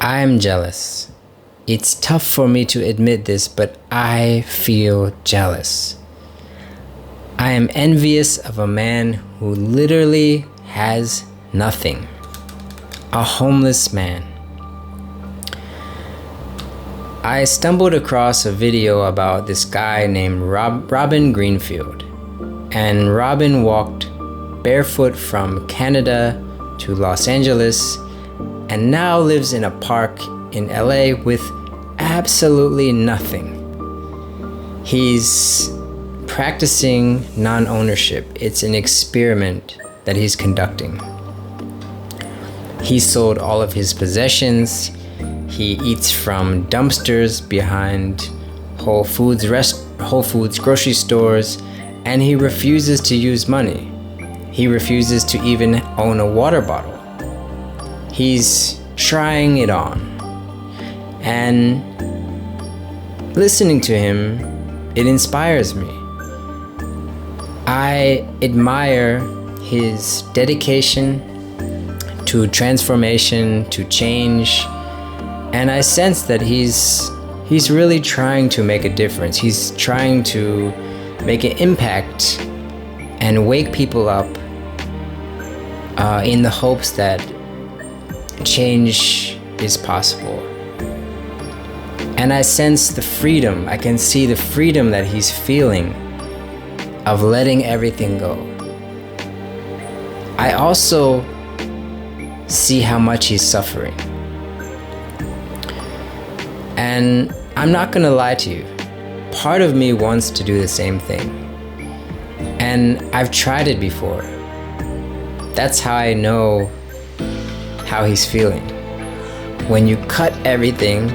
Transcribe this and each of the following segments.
I'm jealous. It's tough for me to admit this, but I feel jealous. I am envious of a man who literally has nothing. A homeless man. I stumbled across a video about this guy named Robin Greenfield. And Robin walked barefoot from Canada to Los Angeles and now lives in a park in LA with absolutely nothing. He's practicing non-ownership. It's an experiment that he's conducting. He sold all of his possessions. He eats from dumpsters behind Whole Foods grocery stores, and he refuses to use money. He refuses to even own a water bottle. He's trying it on. And listening to him, it inspires me. I admire his dedication to transformation, to change, and I sense that he's really trying to make a difference. He's trying to make an impact and wake people up in the hopes that change is possible. And I sense the freedom. I can see the freedom that he's feeling of letting everything go. I also see how much he's suffering. And I'm not gonna lie to you. Part of me wants to do the same thing. And I've tried it before. That's how I know how he's feeling. When you cut everything,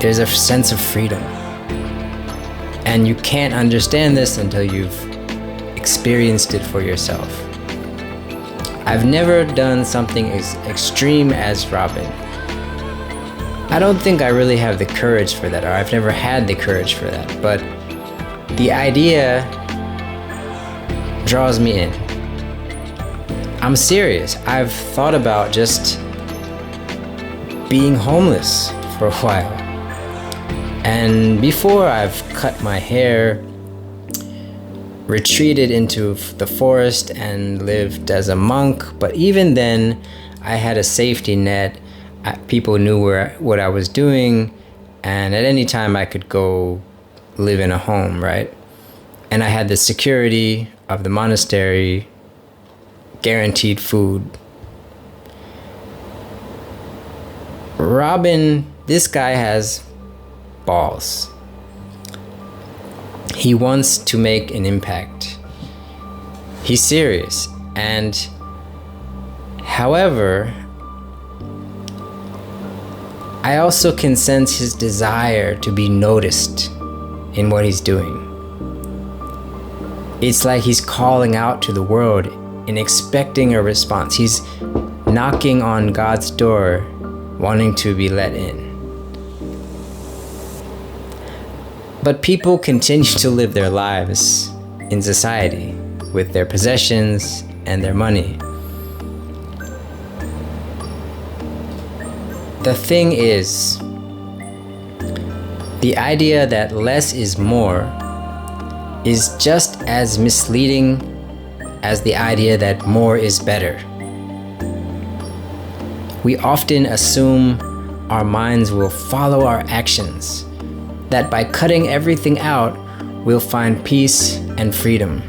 there's a sense of freedom. And you can't understand this until you've experienced it for yourself. I've never done something as extreme as Robin. I don't think I really have the courage for that, or I've never had the courage for that, but the idea draws me in. I'm serious. I've thought about just being homeless for a while. And before, I've cut my hair, retreated into the forest, and lived as a monk. But even then, I had a safety net. People knew what I was doing, and at any time I could go live in a home, right? And I had the security of the monastery, guaranteed food. Robin, this guy has balls. He wants to make an impact. He's serious. And however, I also can sense his desire to be noticed in what he's doing. It's like he's calling out to the world and expecting a response. He's knocking on God's door, wanting to be let in. But people continue to live their lives in society with their possessions and their money. The thing is, the idea that less is more is just as misleading as the idea that more is better. We often assume our minds will follow our actions, that by cutting everything out, we'll find peace and freedom.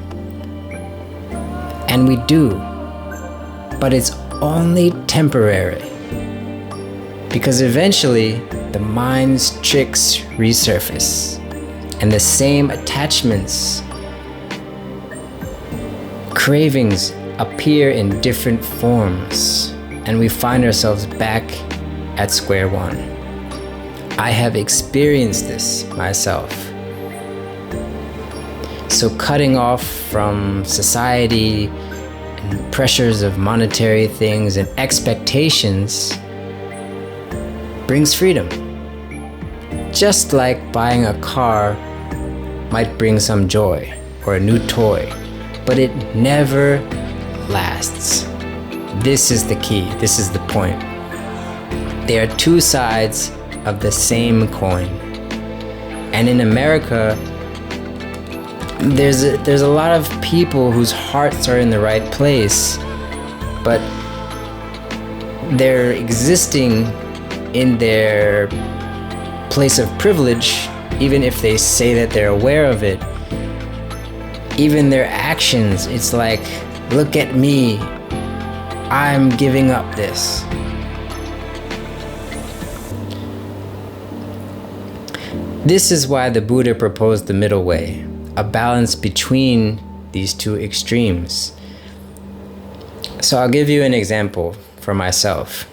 And we do, but it's only temporary. Because eventually, the mind's tricks resurface, and the same attachments, cravings appear in different forms, and we find ourselves back at square one. I have experienced this myself. So cutting off from society and pressures of monetary things and expectations brings freedom. Just like buying a car might bring some joy or a new toy, but it never lasts. This is the key. This is the point. They are two sides of the same coin. And in America, there's a lot of people whose hearts are in the right place, but they're existing in their place of privilege, even if they say that they're aware of it. Even their actions, it's like, look at me, I'm giving up this. This is why the Buddha proposed the middle way, a balance between these two extremes. So I'll give you an example for myself.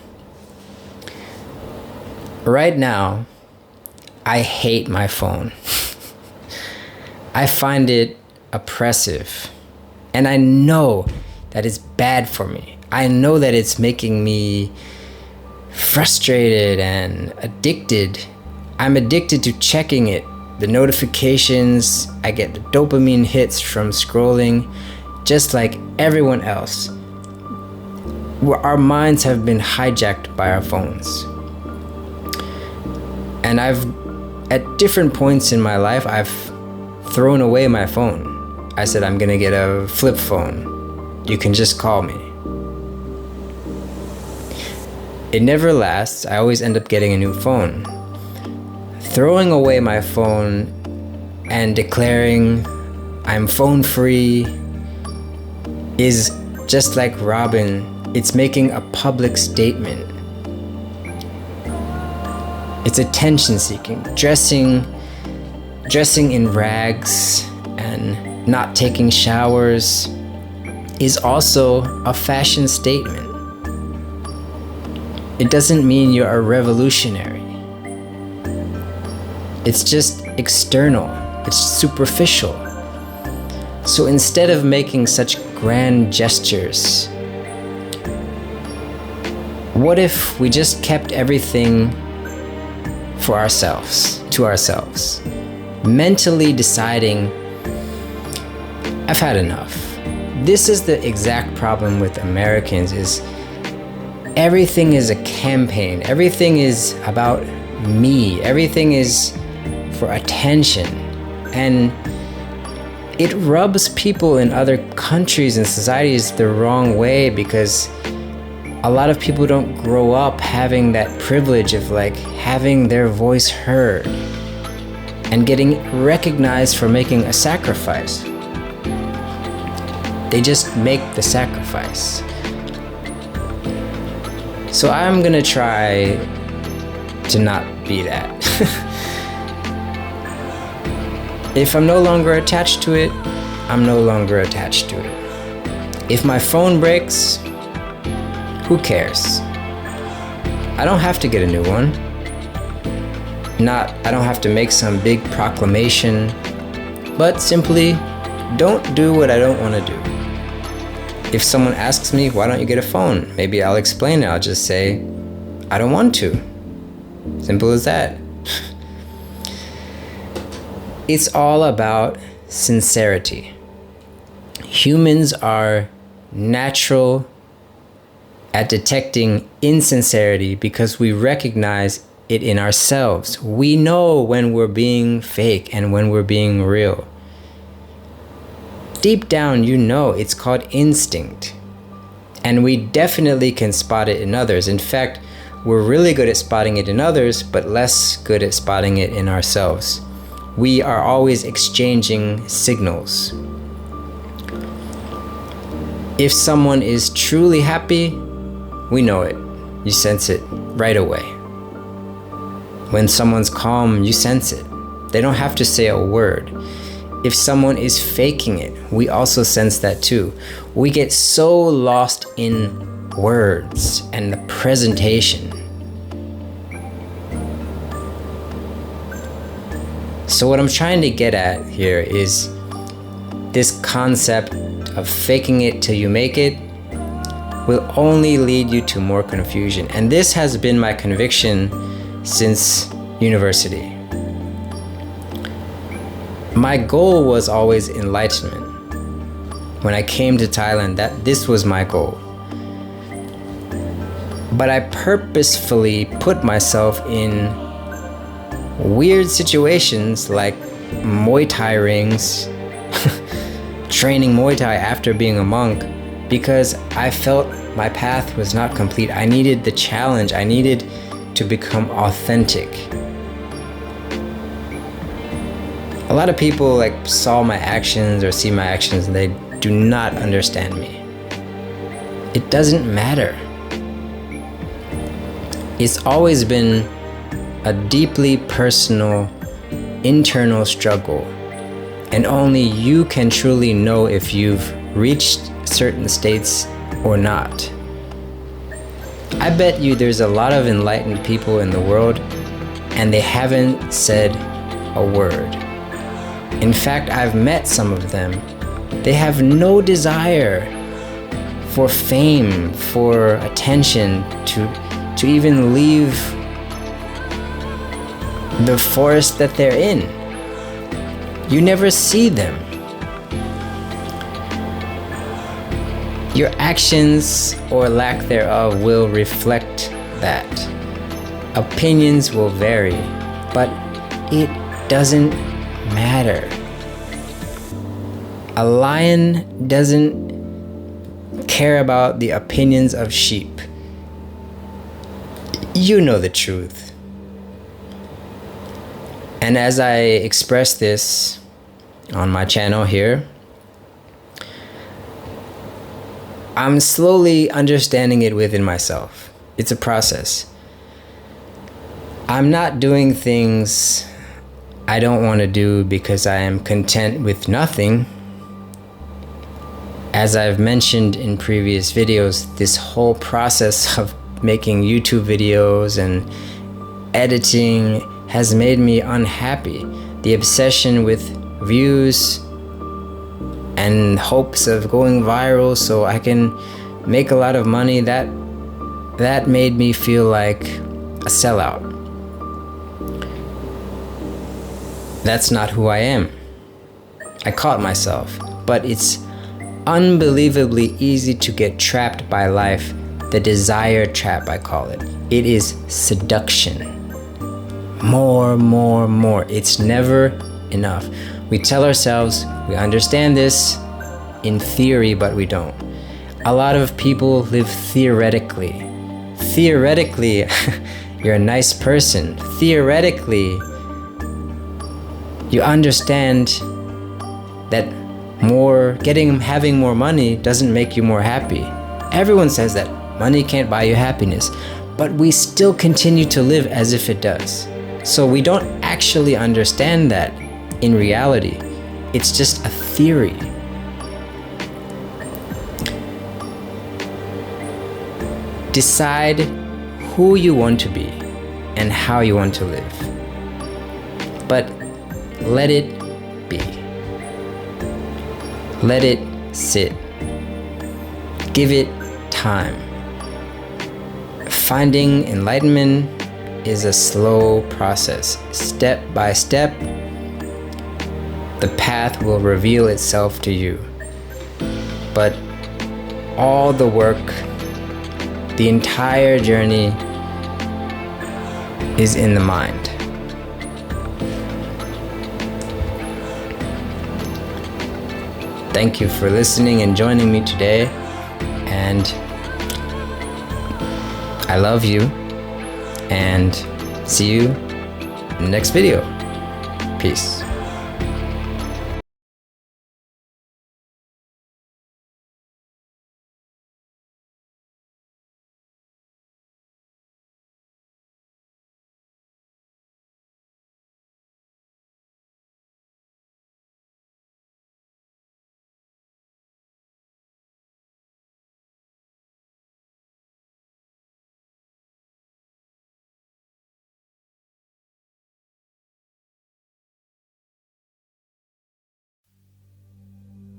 Right now, I hate my phone. I find it oppressive. And I know that it's bad for me. I know that it's making me frustrated and addicted. I'm addicted to checking it. The notifications, I get the dopamine hits from scrolling, just like everyone else. Our minds have been hijacked by our phones. And at different points in my life, I've thrown away my phone. I said, I'm gonna get a flip phone. You can just call me. It never lasts. I always end up getting a new phone. Throwing away my phone and declaring I'm phone free is just like Robin. It's making a public statement. It's attention seeking. Dressing in rags and not taking showers is also a fashion statement. It doesn't mean you're a revolutionary. It's just external. It's superficial. So instead of making such grand gestures, what if we just kept everything for ourselves, to ourselves, mentally deciding, I've had enough. This is the exact problem with Americans, is everything is a campaign. Everything is about me. Everything is for attention. And it rubs people in other countries and societies the wrong way, because a lot of people don't grow up having that privilege of like having their voice heard and getting recognized for making a sacrifice. They just make the sacrifice. So I'm gonna try to not be that. If I'm no longer attached to it, I'm no longer attached to it. If my phone breaks, who cares? I don't have to get a new one. I don't have to make some big proclamation, but simply don't do what I don't want to do. If someone asks me, why don't you get a phone? Maybe I'll explain it. I'll just say, I don't want to. Simple as that. It's all about sincerity. Humans are natural at detecting insincerity because we recognize it in ourselves. We know when we're being fake and when we're being real. Deep down, you know, it's called instinct. And we definitely can spot it in others. In fact, we're really good at spotting it in others, but less good at spotting it in ourselves. We are always exchanging signals. If someone is truly happy, we know it. You sense it right away. When someone's calm, you sense it. They don't have to say a word. If someone is faking it, we also sense that too. We get so lost in words and the presentation. So what I'm trying to get at here is this concept of faking it till you make it will only lead you to more confusion. And this has been my conviction since university. My goal was always enlightenment. When I came to Thailand, this was my goal. But I purposefully put myself in weird situations like Muay Thai rings, training Muay Thai after being a monk, because I felt my path was not complete. I needed the challenge. I needed to become authentic. A lot of people saw my actions or see my actions and they do not understand me. It doesn't matter. It's always been a deeply personal, internal struggle, and only you can truly know if you've reached certain states or not. I bet you there's a lot of enlightened people in the world and they haven't said a word. In fact, I've met some of them. They have no desire for fame, for attention, to even leave the forest that they're in. You never see them. Your actions or lack thereof will reflect that. Opinions will vary, but it doesn't matter. A lion doesn't care about the opinions of sheep. You know the truth. And as I express this on my channel here, I'm slowly understanding it within myself. It's a process. I'm not doing things I don't want to do because I am content with nothing. As I've mentioned in previous videos, this whole process of making YouTube videos and editing has made me unhappy. The obsession with views and hopes of going viral so I can make a lot of money, that made me feel like a sellout. That's not who I am. I caught myself, but it's unbelievably easy to get trapped by life. The desire trap, I call it. It is seduction. More, more, more. It's never enough. We tell ourselves we understand this in theory, but we don't. A lot of people live theoretically. Theoretically, you're a nice person. Theoretically, you understand that having more money doesn't make you more happy. Everyone says that money can't buy you happiness, but we still continue to live as if it does. So we don't actually understand that in reality. It's just a theory. Decide who you want to be and how you want to live. But let it be. Let it sit. Give it time. Finding enlightenment is a slow process. Step by step, the path will reveal itself to you. But all the work, the entire journey is in the mind. Thank you for listening and joining me today, and I love you, and see you in the next video. Peace.